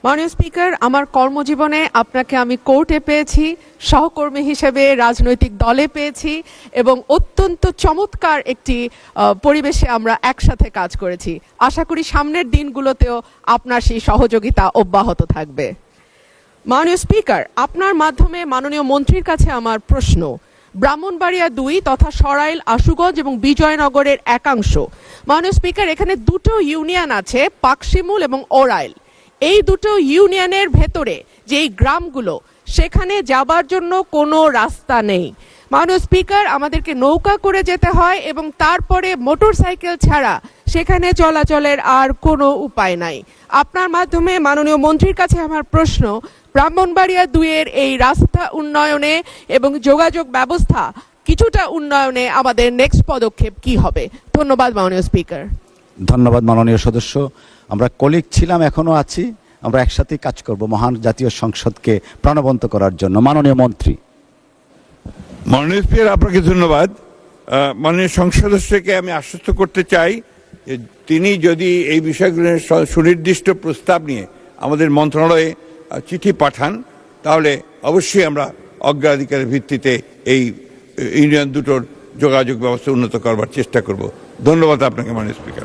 মাননীয় স্পিকার, আমার কর্মজীবনে আপনাকে আমি কোর্টে পেয়েছি, সহকর্মী হিসেবে রাজনৈতিক দলে পেয়েছি এবং অত্যন্ত চমৎকার একটি পরিবেশে আমরা একসাথে কাজ করেছি। আশা করি সামনের দিনগুলোতেও আপনার সেই সহযোগিতা অব্যাহত থাকবে। মাননীয় স্পিকার, আপনার মাধ্যমে মাননীয় মন্ত্রীর কাছে আমার প্রশ্ন, ব্রাহ্মণবাড়িয়া ২ তথা সরাইল, আশুগঞ্জ এবং বিজয়নগরের একাংশ, মাননীয় স্পিকার, এখানে দুটো ইউনিয়ন আছে, পাকশিমুল এবং ওরাইল। এই দুটো ইউনিয়নের ভেতরে যেই গ্রামগুলো, সেখানে যাবার জন্য কোনো রাস্তা নেই। মাননীয় স্পিকার, আমাদেরকে নৌকা করে যেতে হয় এবং তারপরে মোটরসাইকেল ছাড়া সেখানে চলাচলের আর কোনো উপায় নাই। আপনার মাধ্যমে মাননীয় মন্ত্রীর কাছে আমার প্রশ্ন, ব্রাহ্মণবাড়িয়া ২ এর এই রাস্তা উন্নয়নে এবং যোগাযোগ ব্যবস্থা কিছুটা উন্নয়নে আমাদের নেক্সট পদক্ষেপ কি হবে? ধন্যবাদ মাননীয় স্পিকার। ধন্যবাদ মাননীয় সদস্য। আমরা কলিগ ছিলাম, এখনো আছি, আমরা একসাথেই কাজ করব মহান জাতীয় সংসদকে প্রাণবন্ত করার জন্য। মাননীয় মন্ত্রী। মাননীয় স্পিকার, আপনাকে ধন্যবাদ। মাননীয় সংসদ সদস্যকে আমি আশ্বস্ত করতে চাই যে তিনি যদি এই বিষয়গুলোর সুনির্দিষ্ট প্রস্তাব নিয়ে আমাদের মন্ত্রণালয়ে চিঠি পাঠান, তাহলে অবশ্যই আমরা অগ্রাধিকারের ভিত্তিতে এই ইউনিয়ন দুটোর যোগাযোগ ব্যবস্থা উন্নত করবার চেষ্টা করব। ধন্যবাদ আপনাকে মাননীয় স্পিকার।